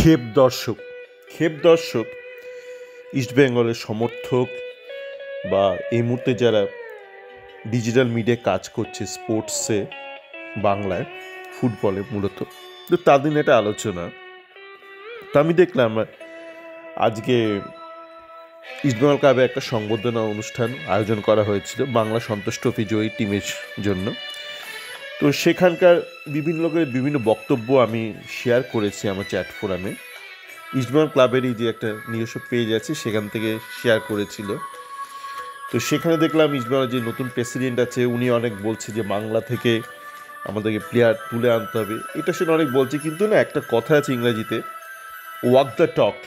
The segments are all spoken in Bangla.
খেপ দর্শক ইস্টবেঙ্গলের সমর্থক বা এই মুহূর্তে যারা ডিজিটাল মিডিয়ায় কাজ করছে স্পোর্টসে, বাংলায় ফুটবলে মূলত, তো তাদের নিয়ে একটা আলোচনা। তো আমি দেখলাম আজকে ইস্টবেঙ্গল ক্লাবে একটা সংবর্ধনা অনুষ্ঠান আয়োজন করা হয়েছিল বাংলা সন্তোষ ট্রফি জয়ী টিমের জন্য। তো সেখানকার বিভিন্ন লোকের বিভিন্ন বক্তব্য আমি শেয়ার করেছি আমার চ্যাট ফোরামে। ইস্টবেঙ্গল ক্লাবেরই যে একটা নিজস্ব পেজ আছে সেখান থেকে শেয়ার করেছিল। তো সেখানে দেখলাম ইস্টবেঙ্গলের যে নতুন প্রেসিডেন্ট আছে উনি অনেক বলছে যে বাংলা থেকে আমাদেরকে প্লেয়ার তুলে আনতে হবে, এটা সেটা অনেক বলছে, কিন্তু না একটা কথা আছে ইংরেজিতে, ওয়াক দ্য টক।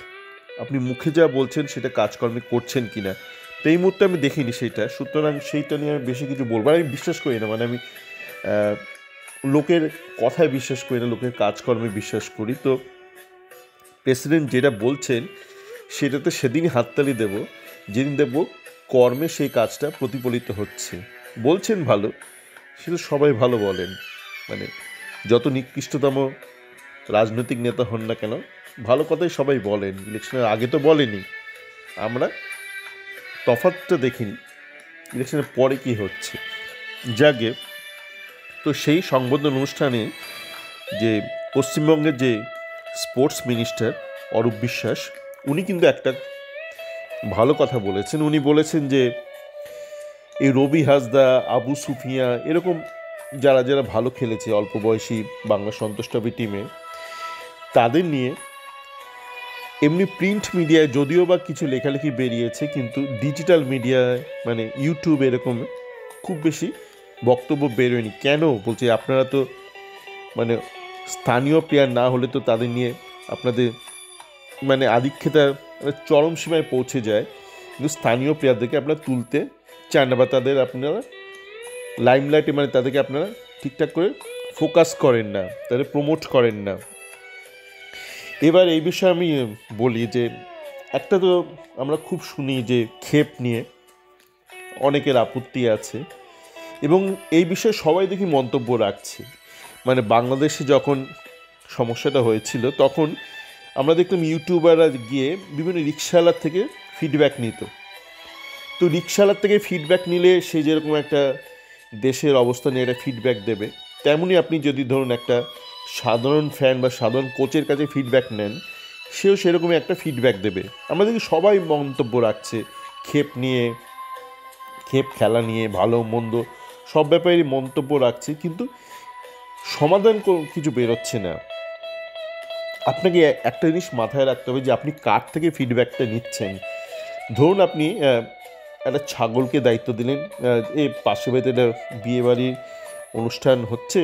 আপনি মুখে যা বলছেন সেটা কাজকর্মে করছেন কি না, তো এই মুহূর্তে আমি দেখিনি সেটা, সুতরাং সেইটা নিয়ে আমি বেশি কিছু বলবো। আমি বিশ্বাস করি না, মানে আমি লোকের কথায় বিশ্বাস করি না, লোকের কাজকর্মে বিশ্বাস করি। তো প্রেসিডেন্ট যেটা বলছেন সেটাতে সেদিনই হাততালি দেব যেদিন দেখব কর্মে সেই কাজটা প্রতিফলিত হচ্ছে। বলছেন ভালো, সেটা সবাই ভালো বলেন, মানে যত নিকৃষ্টতম রাজনৈতিক নেতা হন না কেন ভালো কথাই সবাই বলেন। ইলেকশনের আগে তো বলেনি, আমরা তফাৎটা দেখিনি ইলেকশনের পরে কি হচ্ছে। যাকে তো সেই সংবর্ধনা অনুষ্ঠানে যে পশ্চিমবঙ্গের যে স্পোর্টস মিনিস্টার অরূপ বিশ্বাস, উনি কিন্তু একটা ভালো কথা বলেছেন। উনি বলেছেন যে এই রবি হাসদা, আবু সুফিয়া, এরকম যারা যারা ভালো খেলেছে অল্প বয়সী বাংলা সন্তোষ ট্রফি টিমে, তাদের নিয়ে এমনি প্রিন্ট মিডিয়ায় যদিও বা কিছু লেখালেখি বেরিয়েছে, কিন্তু ডিজিটাল মিডিয়ায় মানে ইউটিউব এরকম খুব বেশি বক্তব্য বেরোয়নি। কেন বলছি, আপনারা তো মানে স্থানীয় প্লেয়ার না হলে তো তাদের নিয়ে আপনাদের মানে আধিক্যতার চরম সীমায় পৌঁছে যায়, কিন্তু স্থানীয় প্লেয়ারদেরকে আপনারা তুলতে চান না বা তাদের আপনারা লাইমলাইটে মানে তাদেরকে আপনারা ঠিকঠাক করে ফোকাস করেন না, তাদের প্রমোট করেন না। এবার এই বিষয়ে আমি বলি যে একটা তো আমরা খুব শুনি যে খেপ নিয়ে অনেকের আপত্তি আছে, এবং এই বিষয়ে সবাই দেখি মন্তব্য রাখছে। মানে বাংলাদেশে যখন সমস্যাটা হয়েছিল তখন আমরা দেখতাম ইউটিউবাররা গিয়ে বিভিন্ন রিক্সাওয়ালার থেকে ফিডব্যাক নিত। তো রিক্সাওয়ালার থেকে ফিডব্যাক নিলে সে যেরকম একটা দেশের অবস্থা নিয়ে একটা ফিডব্যাক দেবে, তেমনই আপনি যদি ধরুন একটা সাধারণ ফ্যান বা সাধারণ কোচের কাছে ফিডব্যাক নেন, সেও সেরকমই একটা ফিডব্যাক দেবে। আমরা দেখি সবাই মন্তব্য রাখছে খেপ নিয়ে, খেপ খেলা নিয়ে, ভালো মন্দ সব ব্যাপারেই মন্তব্য রাখছে, কিন্তু সমাধান কিছু বেরোচ্ছে না। আপনাকে একটা জিনিস মাথায় রাখতে হবে যে আপনি কার থেকে ফিডব্যাকটা নিচ্ছেন। ধরুন আপনি একটা ছাগলকে দায়িত্ব দিলেন, এই পাশে বাড়িতে একটা বিয়েবাড়ির অনুষ্ঠান হচ্ছে,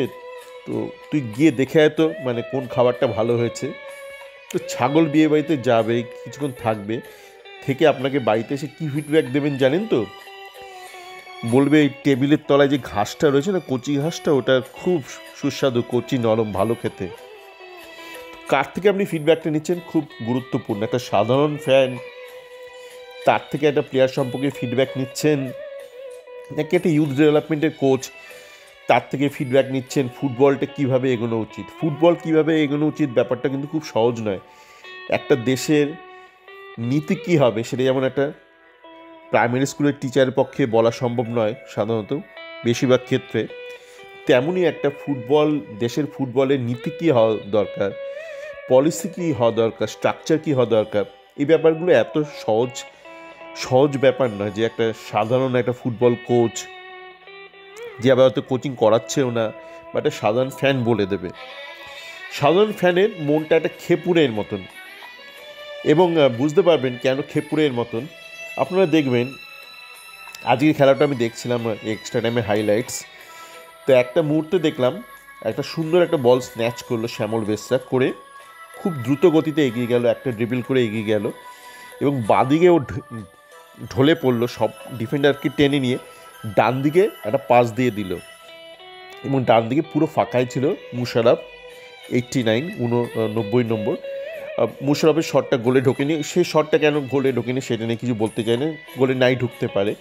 তো তুই গিয়ে দেখে আয় তো মানে কোন খাবারটা ভালো হয়েছে। তো ছাগল বিয়ে বাড়িতে যাবে, কিছুক্ষণ থাকবে, থেকে আপনাকে বাড়িতে এসে কী ফিডব্যাক দেবেন জানেন তো? বলবে এই টেবিলের তলায় যে ঘাসটা রয়েছে না, কচি ঘাসটা, ওটা খুব সুস্বাদু, কচি নরম, ভালো খেতে। কার থেকে আপনি ফিডব্যাকটা নিচ্ছেন খুব গুরুত্বপূর্ণ। একটা সাধারণ ফ্যান তার থেকে একটা প্লেয়ার সম্পর্কে ফিডব্যাক নিচ্ছেন, নাকি একটা ইউথ ডেভেলপমেন্টের কোচ তার থেকে ফিডব্যাক নিচ্ছেন ফুটবলটা কীভাবে এগোনো উচিত। ফুটবল কীভাবে এগোনো উচিত ব্যাপারটা কিন্তু খুব সহজ নয়। একটা দেশের নীতি কী হবে সেটা যেমন একটা প্রাইমারি স্কুলের টিচারের পক্ষে বলা সম্ভব নয় সাধারণত বেশিরভাগ ক্ষেত্রে, তেমনই একটা ফুটবল, দেশের ফুটবলের নীতি কী হওয়া দরকার, পলিসি কী হওয়া দরকার, স্ট্রাকচার কী হওয়া দরকার, এই ব্যাপারগুলো এত সহজ ব্যাপার নয় যে একটা সাধারণ একটা ফুটবল কোচ যে আবার হয়তো কোচিং করাচ্ছেও না বা একটা সাধারণ ফ্যান বলে দেবে। সাধারণ ফ্যানের মনটা একটা খেপুরের মতন, এবং বুঝতে পারবেন কেন খেপুরের মতন। আপনারা দেখবেন আজকের খেলাটা আমি দেখছিলাম এক্সট্রা টাইমে হাইলাইটস, তো একটা মুহূর্তে দেখলাম একটা সুন্দর একটা বল স্ন্যাচ করলো শ্যামল বেসরা, করে খুব দ্রুত গতিতে এগিয়ে গেল, একটা ড্রিবল করে এগিয়ে গেল, এবং বাঁদিকে ও ঢলে পড়লো, সব ডিফেন্ডারকে টেনে নিয়ে ডান দিকে একটা পাস দিয়ে দিল, এবং ডান দিকে পুরো ফাঁকাই ছিল মুশারফ 89 নম্বর। মুশারফের শটটা গোলে ঢোকেনি, সেই শটটা কেন গোলে ঢোকেনি সেটা নিয়ে কিছু বলতে চাই না, গোলে নাই ঢুকতে পারে।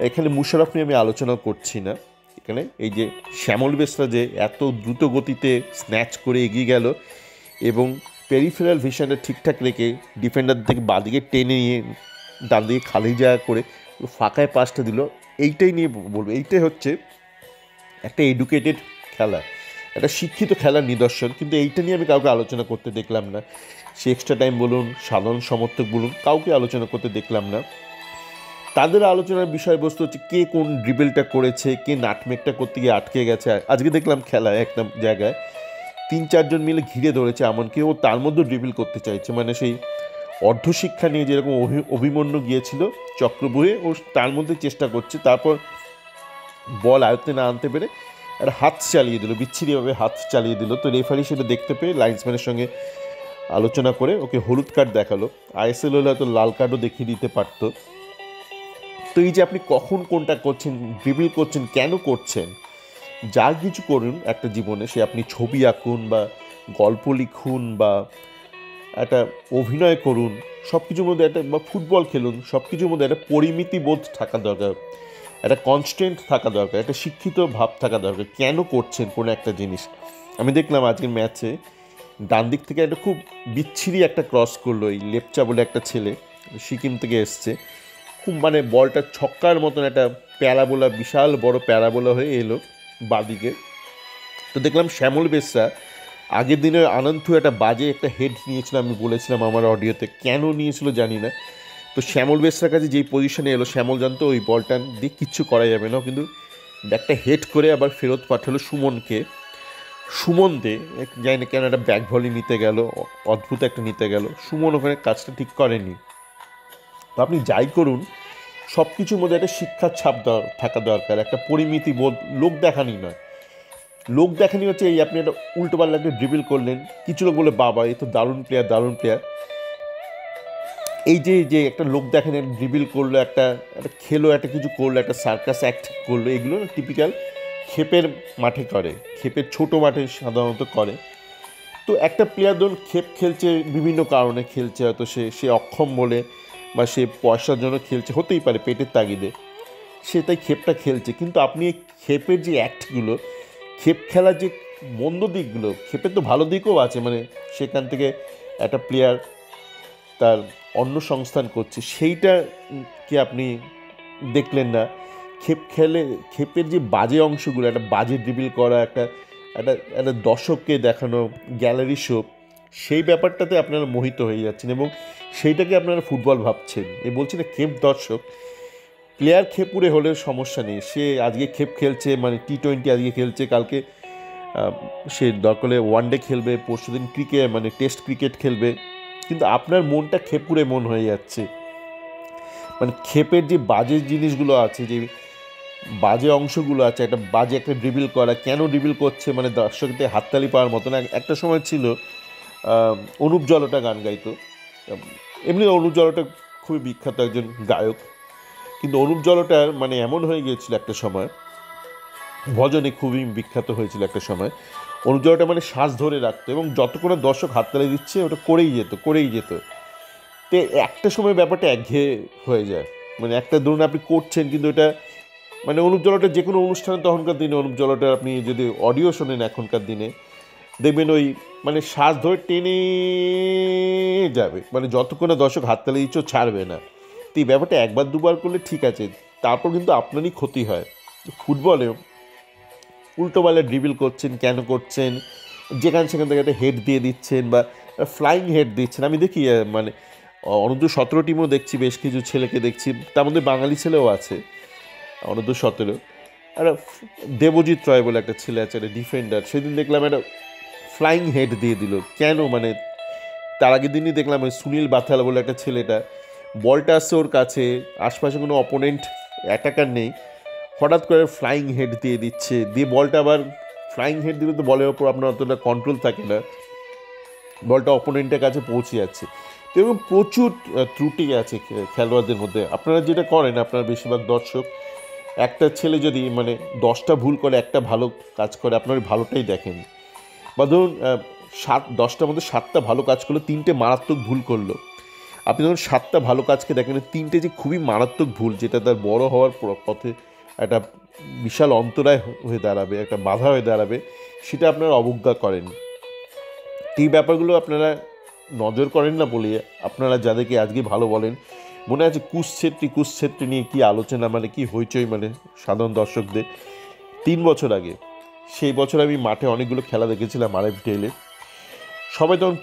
এখানে মুশারফ নিয়ে আমি আলোচনা করছি না, এখানে এই যে শ্যামল বেসরা যে এত দ্রুত গতিতে স্ন্যাচ করে এগিয়ে গেল এবং পেরিফেরাল ভিশনটা ঠিকঠাক রেখে ডিফেন্ডার থেকে বাঁদিকে টেনে নিয়ে ডান দিকে খালি জায়গা করে ফাঁকায় পাসটা দিল, এইটাই নিয়ে বলবো। এইটাই হচ্ছে একটা এডুকেটেড খেলা, একটা শিক্ষিত খেলার নিদর্শন। কিন্তু এইটা নিয়ে আমি কাউকে আলোচনা করতে দেখলাম না। সে এক্সট্রা টাইম বলুন, সাধারণ সমর্থক বলুন, কাউকে আলোচনা করতে দেখলাম না। তাদের আলোচনার বিষয়বস্তু হচ্ছে কে কোন ড্রিবেলটা করেছে, কে নাটমেকটা করতে গিয়ে আটকে গেছে। আজকে দেখলাম খেলায় একটা জায়গায় 3-4 জন মিলে ঘিরে ধরেছে, এমনকি ও তার মধ্যেও ড্রিবল করতে চাইছে। মানে সেই অর্ধশিক্ষা নিয়ে যেরকম অভিমন্যু গিয়েছিল চক্রবুহে, ও তার মধ্যে চেষ্টা করছে। তারপর বল আয়ত্তে না আনতে পেরে একটা হাত চালিয়ে দিল, বিচ্ছিরিভাবে হাত চালিয়ে দিল। তো রেফারি সেটা দেখতে পেয়ে লাইন্সম্যানের সঙ্গে আলোচনা করে ওকে হলুদ কার্ড দেখালো। আইএসএল হলে হয়তো লাল কার্ডও দেখিয়ে দিতে পারতো। তো এই যে আপনি কখন কোনটা করছেন, ড্রিবল করছেন, কেন করছেন, যা কিছু করুন একটা জীবনে, সে আপনি ছবি আঁকুন বা গল্প লিখুন বা একটা অভিনয় করুন, সব কিছুর মধ্যে একটা, বা ফুটবল খেলুন, সব কিছুর মধ্যে একটা পরিমিতি বোধ থাকা দরকার, একটা কনস্ট্যান্ট থাকা দরকার, একটা শিক্ষিত ভাব থাকা দরকার। কেন করছেন কোনো একটা জিনিস? আমি দেখলাম আজকের ম্যাচে ডান দিক থেকে একটা খুব বিচ্ছিরি একটা ক্রস করলো এই লেপচা বলে একটা ছেলে, সিকিম থেকে এসছে। খুব মানে বলটা ছক্কার মতন একটা প্যারাবোলা, বিশাল বড় প্যারাবোলা হয়ে এলো বাদিকে। তো দেখলাম শ্যামল বেসরা আগের দিনে আনন্দ একটা বাজে একটা হেড নিয়েছিল, আমি বলেছিলাম আমার অডিওতে, কেন নিয়েছিল জানি না। তো শ্যামল বেসরার কাছে যেই পজিশনে এলো, শ্যামল জানতো ওই বলটা দিয়ে কিচ্ছু করা যাবে না, কিন্তু একটা হেড করে আবার ফেরত পাঠালো সুমনকে। সুমন দে জানি না কেন একটা ব্যাক ভলি নিতে গেল, অদ্ভুত একটা নিতে গেল। সুমন ওখানে কাজটা ঠিক করেনি। তো আপনি যাই করুন, সব কিছুর মধ্যে একটা শিক্ষার ছাপ থাকা দরকার, একটা পরিমিতি বোধ, লোক দেখানি নয়। লোক দেখানি হচ্ছে এই আপনি একটা উল্টোপাল্টা একটা ড্রিবল করলেন, কিছু লোক বলে বাবা এই তো দারুণ প্লেয়ার, দারুণ প্লেয়ার। এই যে যে একটা লোক দেখানি, একটা ড্রিবল করলো, একটা একটা খেলো, একটা কিছু করলো, একটা সার্কাস অ্যাক্ট করলো, এগুলো টিপিক্যাল ক্ষেপের মাঠে করে, ক্ষেপের ছোট মাঠে সাধারণত করে। তো একটা প্লেয়ার ধরুন ক্ষেপ খেলছে, বিভিন্ন কারণে খেলছে, হয়তো সে অক্ষম বলে বা সে পয়সার জন্য খেলছে, হতেই পারে পেটের তাগিদে, সে তাই ক্ষেপটা খেলছে। কিন্তু আপনি এই ক্ষেপের যে অ্যাক্টগুলো, ক্ষেপ খেলার যে মন্দ দিকগুলো, ক্ষেপের তো ভালো দিকও আছে, মানে সেখান থেকে একটা প্লেয়ার তার অন্য সংস্থান করছে, সেইটা কি আপনি দেখলেন না? ক্ষেপের যে বাজে অংশগুলো, একটা বাজে ড্রিবল করা, একটা একটা একটা দর্শককে দেখানো গ্যালারি শো, সেই ব্যাপারটাতে আপনারা মোহিত হয়ে যাচ্ছেন এবং সেইটাকে আপনারা ফুটবল ভাবছেন। বলছি না ক্ষেপ দর্শক, প্লেয়ার খেপুরে হলেও সমস্যা নেই, সে আজকে ক্ষেপ খেলছে, মানে T20 আজকে খেলছে, কালকে সে দরকার হলে ওয়ানডে খেলবে, পরশুদিন মানে টেস্ট ক্রিকেট খেলবে, কিন্তু আপনার মনটা খেপুরে মন হয়ে যাচ্ছে। মানে ক্ষেপের যে বাজে জিনিসগুলো আছে, যে বাজে অংশগুলো আছে, একটা বাজে একটা ড্রিবল করা, কেন ড্রিবল করছে, মানে দর্শকদের হাততালি পাওয়ার মতো না। একটা সময় ছিল অনুপ জলটা গান গাইতো, এমনি অনুপ জলটা খুবই বিখ্যাত একজন গায়ক, কিন্তু অনুপ জলটার মানে এমন হয়ে গিয়েছিল একটা সময়, ভজনে খুবই বিখ্যাত হয়েছিল একটা সময়। অনুপ জলটা মানে শ্বাস ধরে রাখতো এবং যতক্ষণ না দর্শক হাততালি দিচ্ছে ওটা করেই যেত। তো একটা সময় ব্যাপারটা একঘেয়ে হয়ে যায়, মানে একটা ধরুন আপনি করছেন, কিন্তু এটা মানে অনুপ জলটা যে কোনো অনুষ্ঠানে তখনকার দিনে, অনুপ জলটা আপনি যদি অডিও শোনেন এখনকার দিনে, দেখবেন ওই মানে শ্বাস ধরে টেনে যাবে, মানে যতক্ষণ না দর্শক হাততালি দিচ্ছে ছাড়বে না। তো এই ব্যাপারটা একবার দুবার করলে ঠিক আছে, তারপর কিন্তু আপনারই ক্ষতি হয়। ফুটবলে উল্টোপাল্টা ড্রিবল করছেন, কেন করছেন, সেখান থেকে একটা হেড দিয়ে দিচ্ছেন বা ফ্লাইং হেড দিচ্ছেন। আমি দেখি মানে অনূর্ধ্ব-17 টিমও দেখছি, বেশ কিছু ছেলেকে দেখছি, তার মধ্যে বাঙালি ছেলেও আছে অনূর্ধ্ব-17। একটা দেবজিৎ রয় বলে একটা ছেলে আছে, একটা ডিফেন্ডার, সেদিন দেখলাম একটা ফ্লাইং হেড দিয়ে দিল, কেন? মানে তার আগের দিনই দেখলাম ওই সুনীল বাথাল বলে একটা ছেলেটা, বলটা আসছে ওর কাছে, আশপাশে কোনো অপোনেন্ট অ্যাটাকার নেই, হঠাৎ করে ফ্লাইং হেড দিয়ে দিচ্ছে, দিয়ে বলটা আবার ফ্লাইং হেড দিলে তো বলের ওপর আপনার অতটা কন্ট্রোল থাকে না, বলটা অপোনেন্টের কাছে পৌঁছে যাচ্ছে। তো এবং প্রচুর ত্রুটি আছে খেলোয়াড়দের মধ্যে। আপনারা যেটা করেন, আপনারা বেশিরভাগ দর্শক, একটা ছেলে যদি মানে 10টা ভুল করে একটা ভালো কাজ করে, আপনার ওই ভালোটাই দেখেন। বা ধরুন 10টার মধ্যে 7টা ভালো কাজ করলো, 3টে মারাত্মক ভুল করলো, আপনি ধরুন 7টা ভালো কাজকে দেখেন, 3টে যে খুবই মারাত্মক ভুল, যেটা তার বড় হওয়ার পথে একটা বিশাল অন্তরায় হয়ে দাঁড়াবে, একটা বাধা হয়ে দাঁড়াবে, সেটা আপনারা অবজ্ঞা করেন। এই ব্যাপারগুলো আপনারা নজর করেন না বলে আপনারা যাদেরকে আজকে ভালো বলেন, মনে আছে কুশ ছেত্রী নিয়ে কি আলোচনা, মানে কি হইচই, মানে সাধারণ দর্শকদের 3 বছর আগে। সেই বছর আমি মাঠে অনেকগুলো খেলা দেখেছিলাম RFDL-এ। সবাই তখন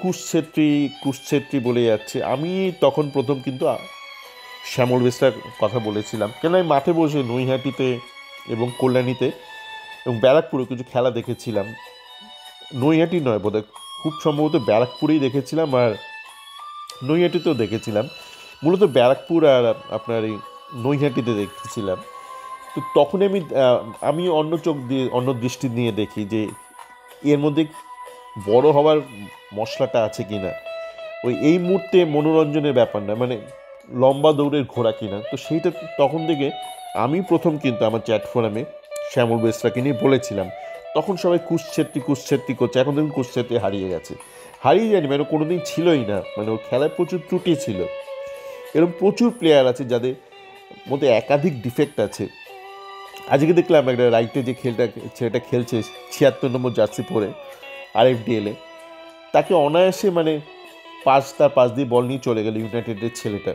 কুশ ছেত্রী বলে যাচ্ছে। আমি তখন প্রথম কিন্তু শ্যামল বেসরার কথা বলেছিলাম, কেন আমি মাঠে বসে নৈহাটিতে এবং কল্যাণীতে এবং ব্যারাকপুরে কিছু খেলা দেখেছিলাম। নৈহাটি নয় বোধহয়, খুব সম্ভবত ব্যারাকপুরেই দেখেছিলাম, আর নৈহাটিতেও দেখেছিলাম। মূলত ব্যারাকপুর আর আপনার এই নৈহাটিতে দেখেছিলাম। তো তখন আমি অন্য চোখ দিয়ে, অন্য দৃষ্টি নিয়ে দেখি যে এর মধ্যে বড় হওয়ার মশলাটা আছে কি না, এই মুহূর্তে মনোরঞ্জনের ব্যাপার না, মানে লম্বা দৌড়ের ঘোড়া কিনা। তো সেইটা তখন থেকে আমি প্রথম কিন্তু আমার চ্যাট ফোরামে শ্যামল বেসরাকে নিয়ে বলেছিলাম। তখন সবাই কুশ ছেত্রী করছে। এখন দেখুন কুশ ছেত্রী হারিয়ে গেছে, হারিয়ে যায়নি, মানে কোনো দিন ছিলই না, মানে ওর খেলায় প্রচুর ত্রুটি ছিল। এরকম প্রচুর প্লেয়ার আছে যাদের মধ্যে একাধিক ডিফেক্ট আছে। আজকে দেখলাম একটা রাইটে যে ছেলেটা খেলছে 76 নম্বর জার্সি পরে RFDL-এ, তাকে অনায়াসে মানে তার পাশ দিয়ে বল নিয়ে চলে গেল ইউনাইটেডের ছেলেটা।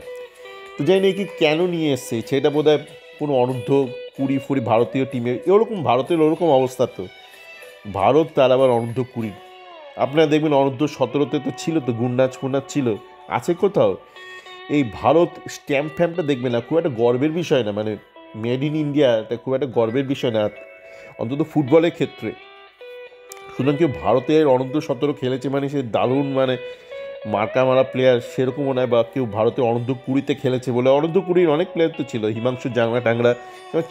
তো জানি না কি কেন নিয়ে এসছে সেটা, বোধ হয় কোনো অনূর্ধ্ব-20 ভারতীয় টিমে এরকম, ভারতের ওরকম অবস্থা। তো ভারত তার আবার অনূর্ধ্ব-20, আপনারা দেখবেন অনূর্ধ্ব-17-তে তো ছিল, তো গুন্ডাজ ছিল, আছে কোথাও। এই ভারত স্ট্যাম্প ফ্যাম্পটা দেখবে না, খুব একটা গর্বের বিষয় না, মানে মেড ইন ইন্ডিয়া এটা খুব একটা গর্বের বিষয় না, অন্তত ফুটবলের ক্ষেত্রে। সুতরাং কেউ ভারতের অনূর্ধ্ব-17 খেলেছে মানে সে দারুণ, মানে মার্কা মারা প্লেয়ার সেরকমও নয়, বা কেউ ভারতের অনূর্ধ্ব-20-তে খেলেছে বলে। অনূর্ধ্ব-20-র অনেক প্লেয়ার তো ছিল, হিমাংশু টাংরা।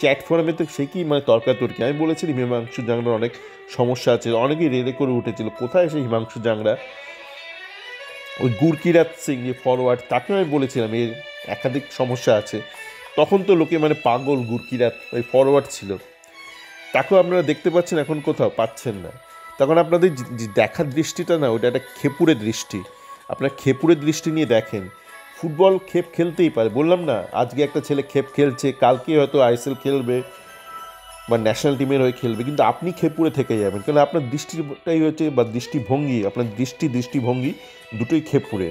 চ্যাট ফোরামে তো সে কি মানে তর্কাতর্কি। আমি বলেছিলাম হিমাংশু জাংরার অনেক সমস্যা আছে, অনেকেই রেড়ে করে উঠেছিল, কোথায় এসে হিমাংশু জাংরা। ওই গুরকিরাত সিং যে ফরওয়ার্ড, তাকেও আমি বলেছিলাম এর একাধিক সমস্যা আছে। তখন তো লোকে মানে পাগল, গুরকিরাত ওই ফরওয়ার্ড ছিল, তাকেও আপনারা দেখতে পাচ্ছেন, এখন কোথাও পাচ্ছেন না। তখন আপনাদের যে দেখার দৃষ্টিটা না, ওটা একটা খেপুরের দৃষ্টি। আপনার খেপুরের দৃষ্টি নিয়ে দেখেন, ফুটবল খেলতেই পারে, বললাম না, আজকে একটা ছেলে খেলছে, কালকে হয়তো ISL খেলবে বা ন্যাশনাল টিমের হয়ে খেলবে, কিন্তু আপনি খেপুরে থেকে যাবেন, কারণ আপনার দৃষ্টিটাই হচ্ছে, বা দৃষ্টিভঙ্গি, আপনার দৃষ্টিভঙ্গি দুটোই খেপুরে।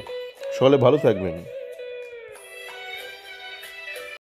সকলে ভালো থাকবেন।